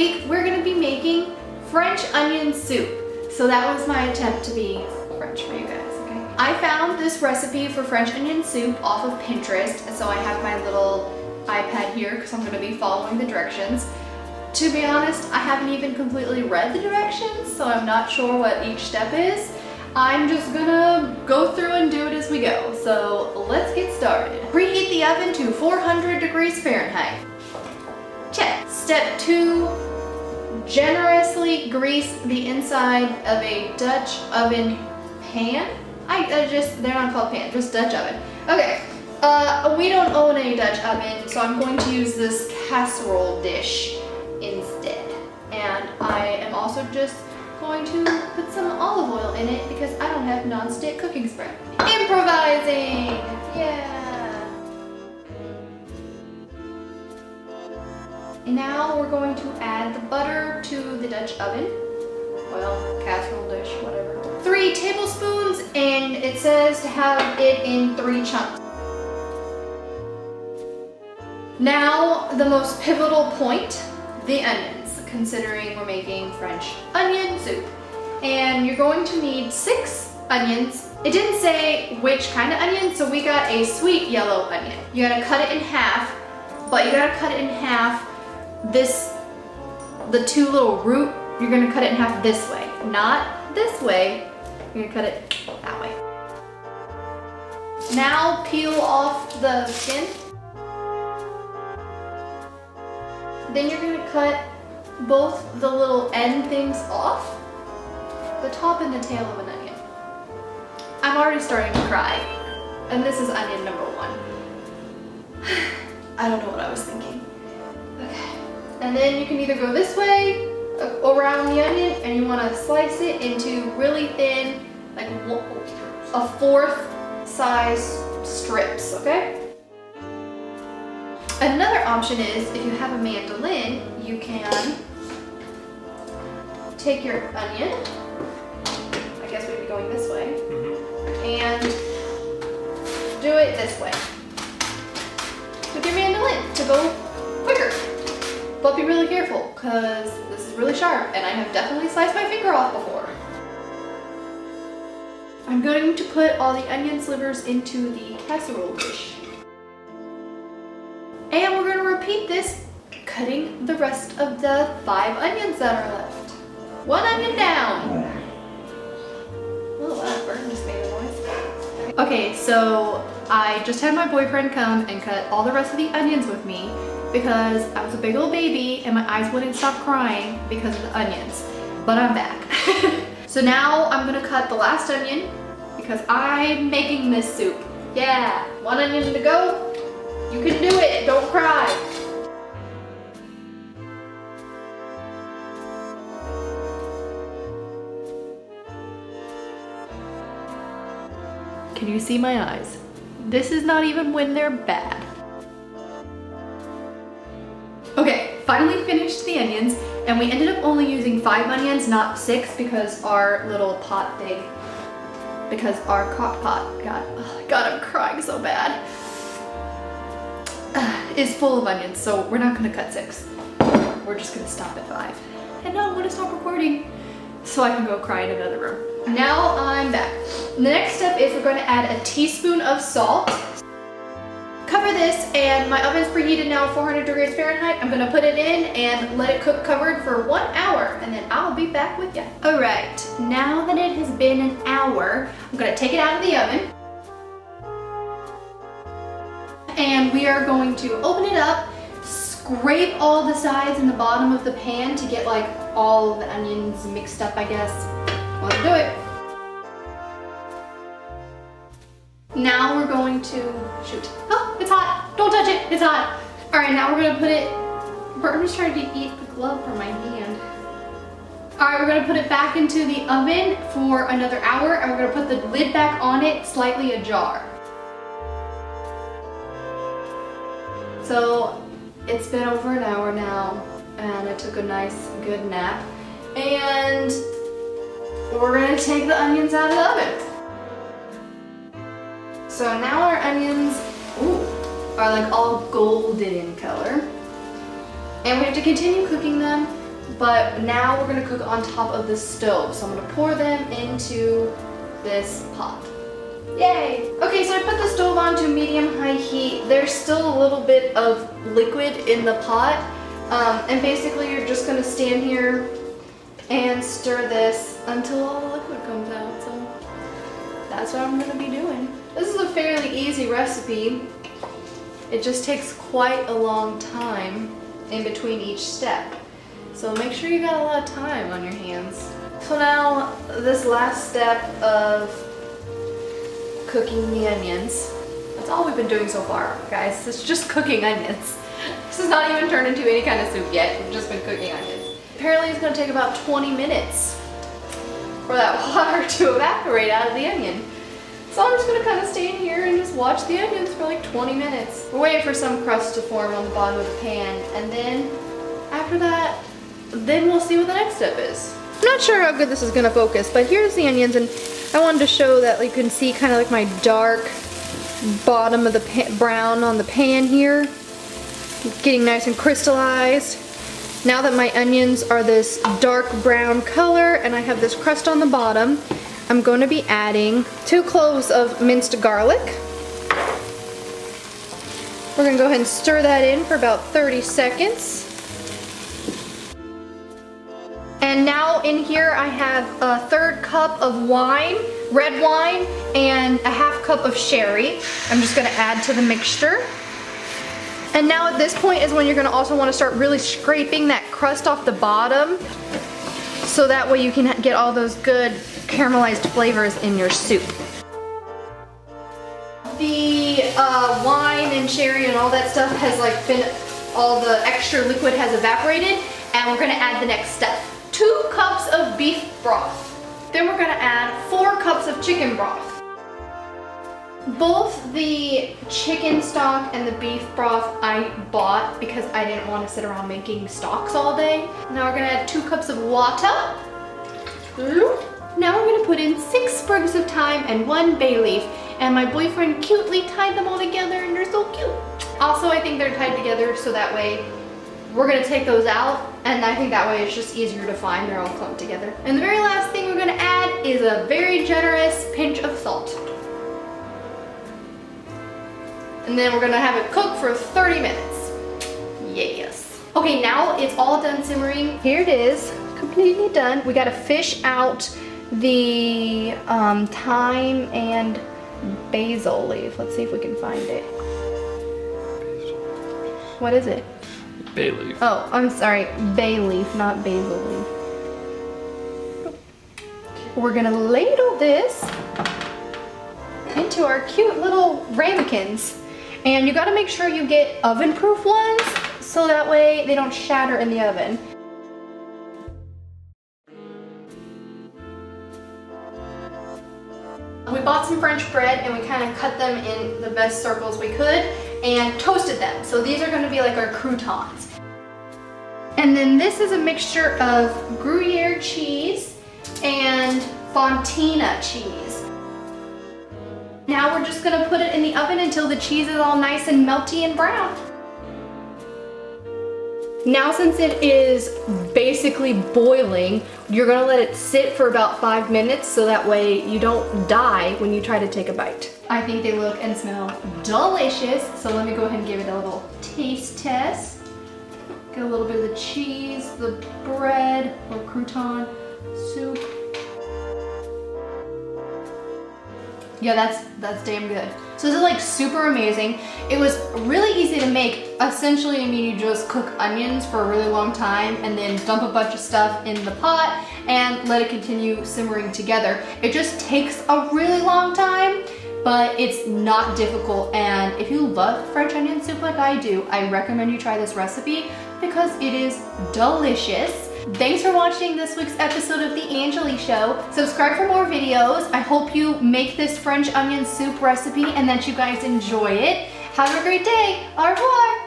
week we're gonna be making French onion soup. So that was my attempt to be French for you guys, okay? I found this recipe for French onion soup off of Pinterest, so I have my little iPad here because I'm gonna be following the directions. To be honest, I haven't even completely read the directions, so I'm not sure what each step is. I'm just gonna go through and do it as we go. So let's get started. Preheat the oven to 400 degrees Fahrenheit. Check. Step 2, generously grease the inside of a Dutch oven pan. They're not called pan, just Dutch oven. Okay, we don't own a Dutch oven, so I'm going to use this casserole dish instead. And I am also just going to put some olive oil in it because I don't have non-stick cooking spray. Improvising! Yeah! Now we're going to add the butter to the Dutch oven. Well, casserole dish, whatever. 3 tablespoons, and it says to have it in 3 chunks. Now, the most pivotal point, the onions, considering we're making French onion soup. And you're going to need 6 onions. It didn't say which kind of onion, so we got a sweet yellow onion. You gotta cut it in half, but you gotta cut it in half the 2 little root, you're gonna cut it in half this way, not this way. You're gonna cut it that way. Now peel off the skin. Then you're gonna cut both the little end things off, the top and the tail of an onion. I'm already starting to cry, and this is onion number 1. I don't know what I was thinking. Okay. And then you can either go this way around the onion, and you want to slice it into really thin, like a 1/4 size strips, okay? Another option is, if you have a mandolin, you can take your onion, I guess we'd be going this way, and do it this way with your mandolin to go quicker. But be really careful, because this is really sharp, and I have definitely sliced my finger off before. I'm going to put all the onion slivers into the casserole dish. And we're going to repeat this, cutting the rest of the 5 onions that are left. 1 onion down. Oh, that burn just made a noise. Okay, so I just had my boyfriend come and cut all the rest of the onions with me because I was a big old baby and my eyes wouldn't stop crying because of the onions. But I'm back. So now I'm gonna cut the last onion because I'm making this soup. Yeah, 1 onion to go. You can do it, don't cry. Can you see my eyes? This is not even when they're bad. Okay, finally finished the onions, and we ended up only using 5 onions, not 6, because our little pot thing, because our crock pot God, I'm crying so bad, is full of onions, so we're not gonna cut 6. We're just gonna stop at 5. And now I'm gonna stop recording so I can go cry in another room. Now I'm back. The next step is we're gonna add a teaspoon of salt. Cover this, and my oven's preheated now, 400 degrees Fahrenheit. I'm gonna put it in and let it cook covered for 1 hour, and then I'll be back with you. All right, now that it has been an hour, I'm gonna take it out of the oven. And we are going to open it up, scrape all the sides and the bottom of the pan to get like all the onions mixed up, I guess. Let's do it. Now we're going to, shoot. Oh, it's hot. Don't touch it, it's hot. All right, now we're gonna put it, Burton's trying to eat the glove from my hand. All right, we're gonna put it back into the oven for another hour, and we're gonna put the lid back on it, slightly ajar. So it's been over an hour now, and I took a nice, good nap. And we're gonna take the onions out of the oven. So now our onions are like all golden in color. And we have to continue cooking them but now we're gonna cook on top of the stove. So I'm gonna pour them into this pot. Yay! Okay, so I put the stove on to medium-high heat. There's still a little bit of liquid in the pot. And basically you're just gonna stand here and stir this until all the liquid comes out. So that's what I'm gonna be doing. This is a fairly easy recipe. It just takes quite a long time in between each step. So make sure you got a lot of time on your hands. So now this last step of cooking the onions. That's all we've been doing so far, guys. It's just cooking onions. This has not even turned into any kind of soup yet. We've just been cooking onions. Apparently it's gonna take about 20 minutes for that water to evaporate out of the onion. So I'm just gonna kind of stand here and just watch the onions for like 20 minutes. We're waiting for some crust to form on the bottom of the pan, and then after that, then we'll see what the next step is. I'm not sure how good this is gonna focus, but here's the onions, and I wanted to show that you can see kind of like my dark bottom of the brown on the pan here. Getting nice and crystallized. Now that my onions are this dark brown color and I have this crust on the bottom, I'm going to be adding 2 cloves of minced garlic. We're going to go ahead and stir that in for about 30 seconds. And now in here I have a 1/3 cup of wine, red wine, and a 1/2 cup of sherry. I'm just going to add to the mixture. And now at this point is when you're going to also want to start really scraping that crust off the bottom, so that way you can get all those good caramelized flavors in your soup. The wine and sherry and all that stuff has like been, all the extra liquid has evaporated, and we're going to add the next step. 2 cups of beef broth. Then we're going to add 4 cups of chicken broth. Both the chicken stock and the beef broth I bought because I didn't want to sit around making stocks all day. Now we're going to add 2 cups of water. Now we're going to put in 6 sprigs of thyme and 1 bay leaf. And my boyfriend cutely tied them all together, and they're so cute. Also, I think they're tied together so that way we're going to take those out, and I think that way it's just easier to find. They're all clumped together. And the very last thing we're going to add is a very generous pinch of salt. And then we're gonna have it cook for 30 minutes. Yes. Okay, now it's all done simmering. Here it is, completely done. We gotta fish out the thyme and basil leaf. Let's see if we can find it. What is it? Bay leaf. Oh, I'm sorry, bay leaf, not basil leaf. We're gonna ladle this into our cute little ramekins. And you gotta make sure you get oven-proof ones so that way they don't shatter in the oven. We bought some French bread and we kind of cut them in the best circles we could and toasted them. So these are gonna be like our croutons. And then this is a mixture of Gruyere cheese and Fontina cheese. Now we're just gonna put it in the oven until the cheese is all nice and melty and brown. Now since it is basically boiling, you're gonna let it sit for about 5 minutes so that way you don't die when you try to take a bite. I think they look and smell delicious, so let me go ahead and give it a little taste test. Get a little bit of the cheese, the bread, or crouton, soup. Yeah, that's damn good. So this is like super amazing. It was really easy to make. Essentially, I mean, you just cook onions for a really long time and then dump a bunch of stuff in the pot and let it continue simmering together. It just takes a really long time, but it's not difficult. And if you love French onion soup like I do, I recommend you try this recipe because it is delicious. Thanks for watching this week's episode of The Angelee Show. Subscribe for more videos. I hope you make this French onion soup recipe and that you guys enjoy it. Have a great day. Au revoir.